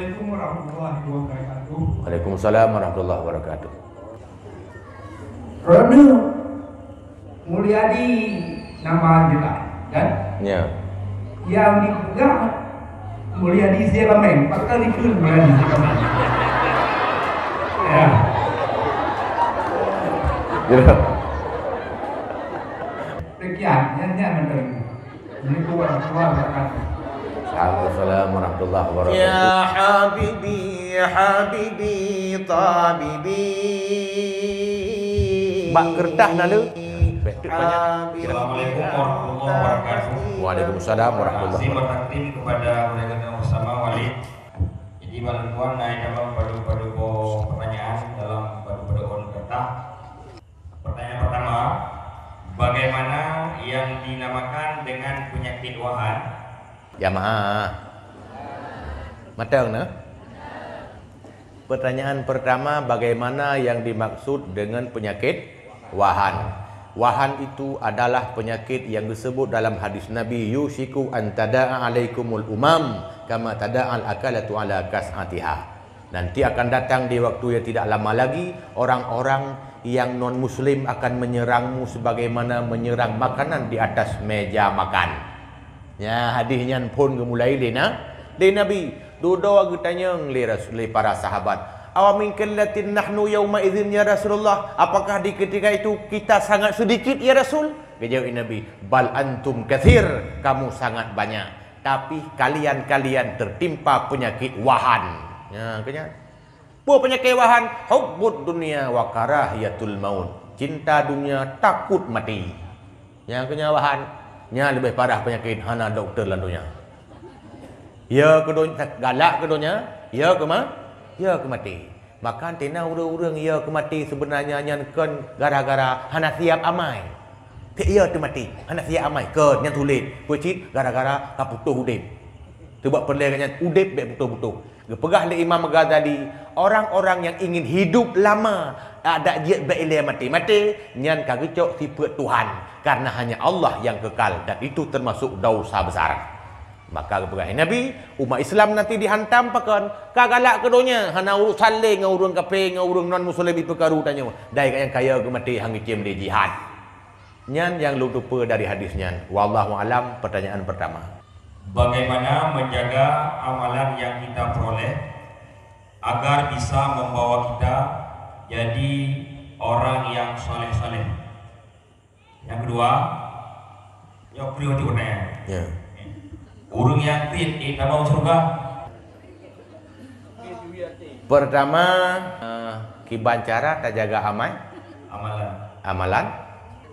Assalamualaikum warahmatullahi wabarakatuh. Waalaikumsalam warahmatullahi wabarakatuh. Ronu Mulyadi nama kita kan? Ya. Yang dipegang Mulyadi Zelamen, 4 kali pun Mulyadi Zelamen. Ya. Jelas. Sekian, nyanyi menteri. Assalamualaikum warahmatullahi wabarakatuh. Assalamualaikum warahmatullahi wabarakatuh. Ya habibi, ya habibi, tabibi. Mak kertas nalu. Assalamualaikum warahmatullahi wabarakatuh. Waalaikumsalam warahmatullahi Terima wabarakatuh. kasih kepada mereka bersama wali. Jadi bantuan naik dalam pada pertanyaan dalam pada kertas. Pertanyaan pertama, bagaimana yang dinamakan dengan penyakit wahan? Jamaah. Matang na? Pertanyaan pertama, bagaimana yang dimaksud dengan penyakit wahan? Wahan itu adalah penyakit yang disebut dalam hadis Nabi, yushiku an tada'a alaikumul umam kama tada'al akalatu ala kas'atiha. Nanti akan datang di waktu yang tidak lama lagi, orang-orang yang non muslim akan menyerangmu sebagaimana menyerang makanan di atas meja makan. Ya, hadisnya pun gemulai lena Nabi dodo tanya li para sahabat, awamin kallatin nahnu yauma idzin ya Rasulullah, apakah di ketika itu kita sangat sedikit ya Rasul? Jawab Nabi, bal antum katsir, kamu sangat banyak, tapi kalian tertimpa penyakit wahan. Ya, kanya penyakit wahan, hubbud dunia wa karahiyatul maut, cinta dunia, takut mati. Yang kenya wahan nya lebih parah penyakit hana doktor landunya. Ya kedunya galak kedunya, ya ke ya ke mati. Maka tina urang-urang ya ke mati sebenarnya nyankan gara-gara hana siap amai. Te ya tu mati, hana siap amai ke yang tulis pucit gara-gara kaputuh udip. Tu buat perlegannya udip be betul-betul. Pegah oleh Imam Ghazali, orang-orang yang ingin hidup lama ada dia berilai mati nyan kagecok sifat Tuhan, karena hanya Allah yang kekal dan itu termasuk dosa besar. Maka pegah Nabi, umat Islam nanti dihantam pakan kagalak kedonya hana urus saleh ngau urang kafir ngau urang non muslim itu karu tanya dai yang kaya ke mati hang ciem di jihad. Nyan yang lupa dari hadisnya. Wallahu alam. Pertanyaan pertama, Bagaimana menjaga amalan yang kita peroleh agar bisa membawa kita jadi orang yang saleh-saleh? Yang kedua, yang kedua itu pertanyaan. ya. Urang yang tin mau surga. Pertama, kiban cara tak jaga amalan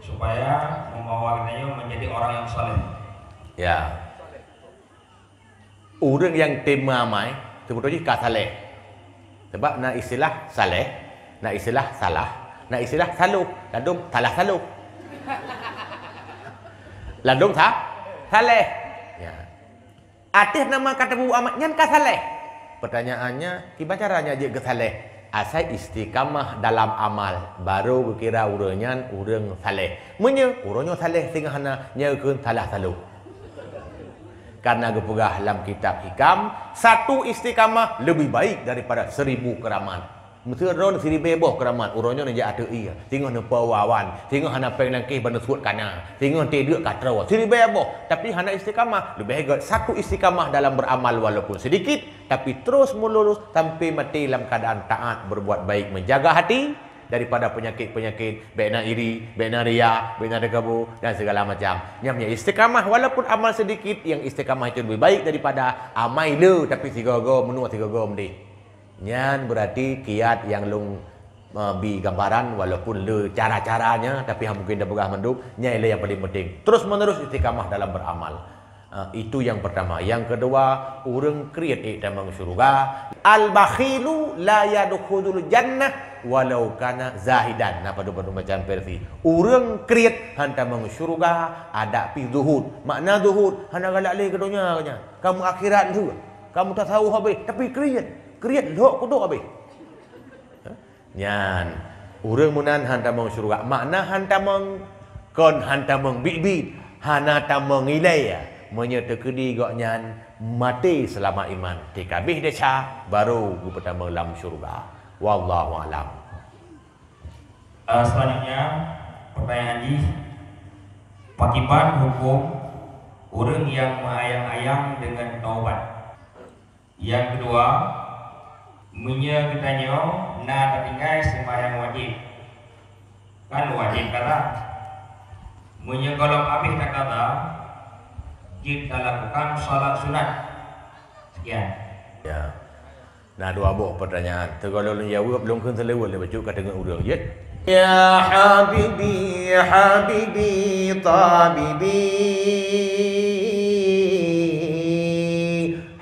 Supaya membawa kita menjadi orang yang saleh. ya. Orang yang tema amai sebetulnya ka saleh. Sebab na istilah saleh, na istilah salah, na istilah saluh, ladung salah saluh. Ladung saleh. Ya. Artis nama kata bu amat nyan ka saleh. Pertanyaannya, gimana caranya je ke saleh? Asal istiqamah dalam amal baru kira urangnya urang saleh. Munya urangnya saleh sehingga hana nyakeun salah saluh. Karena gepegah dalam kitab hikam, satu istiqamah lebih baik daripada 1000 keramat. Mesti ron 1000 boh keramat, urangnya nja ada iya. Tengok ne pawawan, tengok hana peng nangkih bana suat kana, tengok tidak katrawa. 1000 boh, tapi hana istiqamah lebih baik satu istiqamah dalam beramal walaupun sedikit, tapi terus melurus sampai mati dalam keadaan taat, berbuat baik, menjaga hati daripada penyakit-penyakit bena iri, bena riya, bena dekabu dan segala macam. Nyamnya istiqamah walaupun amal sedikit, yang istiqamah itu lebih baik daripada amai le tapi tiga-go menua tiga-go mendih. Nyan berarti kiat yang lung bi gambaran walaupun le cara-caranya tapi mungkin dah pegah menduk, nyai le yang paling penting. Terus menerus istiqamah dalam beramal. Itu yang pertama. Yang kedua, urang kriat dalam syurga. Al-bakhilu la yadkhulul jannah walau kana zahidan. Napa do macam versi. Urang kriat hantam syurga ada pi zuhud. Makna zuhud hana galak le kedonya kanya. Kamu akhirat tu. Kamu tak tahu habis tapi kriat lok kudo habis. Nyan. Urang munan hantam syurga. Makna hantam kon hantam bibit hana tamang ilai. menyertekedi goknyan mati selama iman. Tikabih desa baru pertama dalam syurga. Wallahu alam. Selanjutnya pertanyaan Haji, pakiban hukum orang yang menayang-ayang dengan taubat. Yang kedua, kita nak tertinggal sembahyang wajib. Kan wajib kata. Kalau habis tak kata, kita lakukan salat sunat. Sekian. Ya. Nah, dua buah pertanyaan. Kalau lu jawab belum kan selewat le baca kat dengan urang je. Ya habibi ya habibi tabibi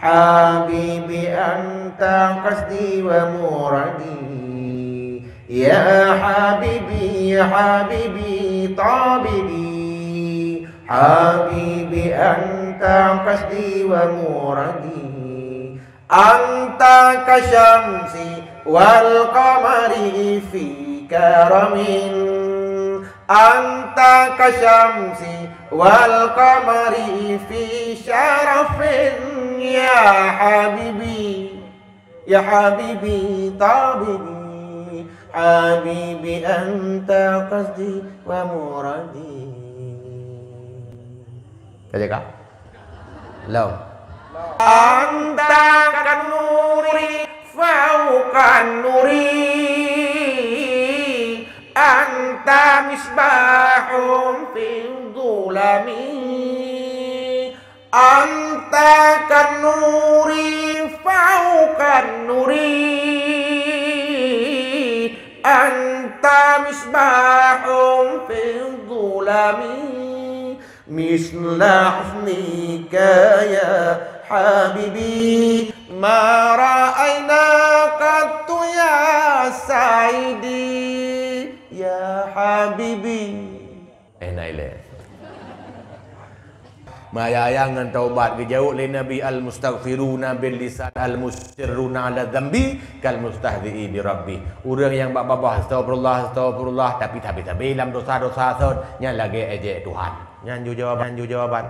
habibi anta qasdi wa muradi ya habibi tabibi habibi anta qasdi wa muradi anta kasyamsi wal qamari fi karamin anta kasyamsi wal qamari fi syarafin ya habibi tabibi habibi anta qasdi wa muradi. Kaja kah? Lau. Anta kan nuri fauqan nuri anta misbahum fil dhulami anta kan nuri fauqan nuri anta misbahum fil dhulami misla husnika ya habibi ma ra'ayna qattu ya saidi ya habibi. Naile. Mayayangan taubat kejauh li Nabi al-mustaghfiruna bil lisan al-musirruna ala dhanbi kal mustahzi'i bi rabbi. Orang yang babah astagfirullah tapi dalam dosa-dosa sot nya lagi ejek Tuhan. Nyanju jawaban.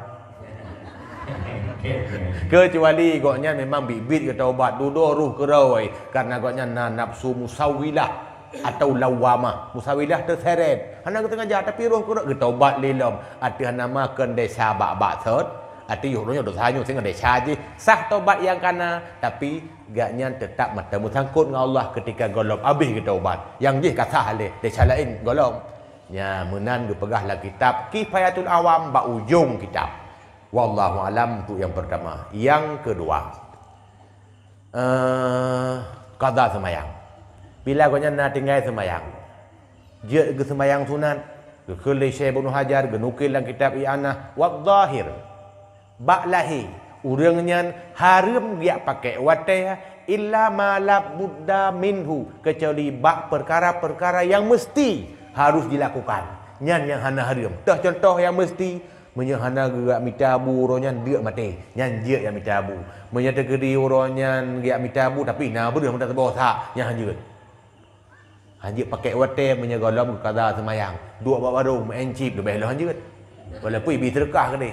Kecuali goknya memang bibit ke taubat duduk ruh kerawai karena goknya nafsu musawilah atau lawamah. Musawilah terseret hana kita ngajar tapi roh kerawai ke taubat lilom arti hana makan desa bak sot arti yuhnya dosanya sehingga desa je sah taubat yang kana tapi gaknya tetap bertemu sangkut dengan Allah ketika golom habis ke taubat yang je kata halih desa lain golom nya menan gepegahlah kitab Kifayatul Awam bak ujung kitab. Wallahu alam untuk yang pertama. Yang kedua, qada semayang. Bila kau nak tinggal semayang, dia ke semayang sunat, ke Syekh Ibnu Hajar, genukil dalam kitab I'anah wa zahir. Ba'lahi, urangnya haram dia pakai wataya illa ma la budda minhu, kecuali bak perkara-perkara yang mesti harus dilakukan. Yang hana haram. Tah contoh yang mesti menyahana gerak mitabu uronyan dia mati nyan je yang mitabu menyata kedi uronyan gerak mitabu tapi na bedah mendak bosak nya hanjeut pakai wate menyagolom kada semayang dua baru mencip lebih lah hanjeut walaupun bi sedekah ke ni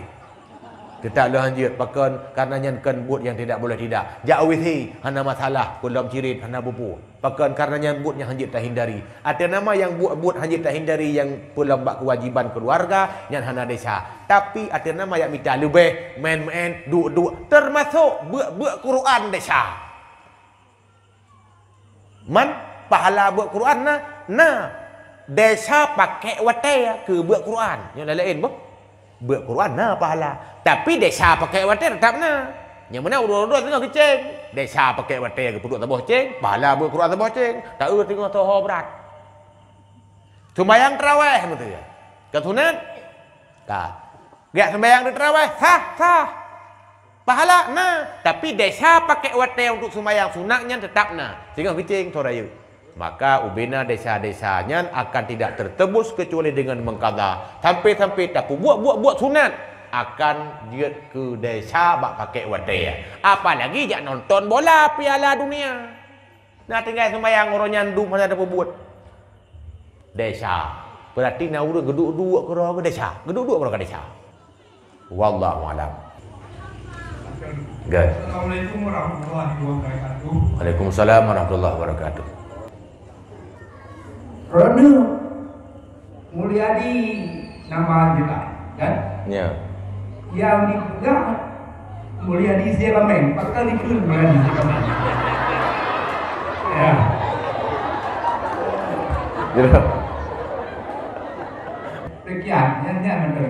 tetap lah hanjeut pakon karena nyan kan buat yang tidak boleh tidak jauhi hana masalah kulam cirit hana bupu pakon karena nyan buat yang hanjeut tak hindari ada nama yang buat hanjeut tak hindari yang pulang bak kewajiban keluarga nyan hana desa tapi ada nama yang minta lebih main duk termasuk buat Quran desa man pahala buat Quran na desa pakai wataya ke buat Quran yang lain boh buat Quran na pahala tapi desa pakai wataya tetap na yang mana urut-urut tengah kecing desa pakai wataya ke puduk taboh ceng pahala buat Quran taboh ceng tak tengah toho berat sembahyang tarawih betul ya ketunat tak gak sembahyang di tarawih sah pahala na tapi desa pakai wataya untuk sembahyang sunatnya tetap na tengah kecing toraya maka ubina desa-desanya akan tidak tertebus kecuali dengan mengqadha sampai tak buat sunat akan dia ke desa bak pakai wataya apalagi jak nonton bola Piala Dunia nak tinggal sembahyang orang nyandu mana ada buat desa berarti nak urang geduk-duk ke desa geduk-duk ke desa wallahu alam. Good. Assalamualaikum warahmatullahi wabarakatuh. Waalaikumsalam warahmatullahi wabarakatuh. Rona Mulyadi nama juga kan? Ya. Yang dipegang Mulyadi Siakameng, bakal dikun Mulyadi Siakameng. Ya. Ya. Sekian, nyanyi menteri.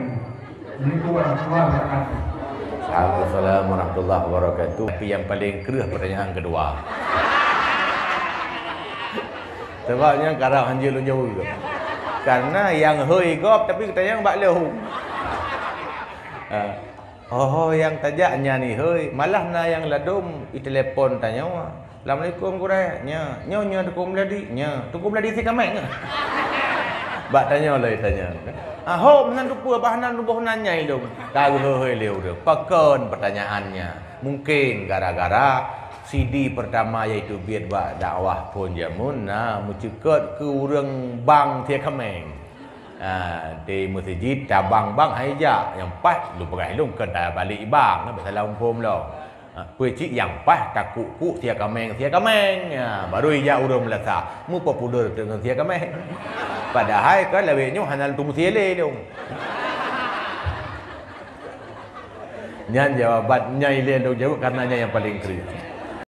Assalamualaikum warahmatullahi wabarakatuh. Assalamualaikum warahmatullahi wabarakatuh. Tapi yang paling kerah pertanyaan kedua. Sebabnya karang hanjil lu jauh juga. Karena yang hoi gop tapi kita yang bak leu. Oh yang tajaknya ni hoi, malah na yang ladum i telefon tanya wa. Assalamualaikum kurai. Nya, nyonya tukum ladi. Nya, tukum ladi si kamek. Bak tanya lai tanya. Ho menan rupa bahanan rubuh nanya ilung. Tahu hoi leu dah. Pakon pertanyaannya. Mungkin gara-gara CD pertama iaitu biat buat dakwah pun jamun mucikot ke urang bang Tia Kameng. Di masjid cabang bang haija yang pas lu perai lu ke balik bang salam pom lo. Pucik yang pas takuk Tia Kameng baru ija urang melasa mu popular dengan Tia Kameng. Padahal kan lebihnya hanal tu musiele dong. Nyan jawabannya ile dong jawab karenanya yang paling keren.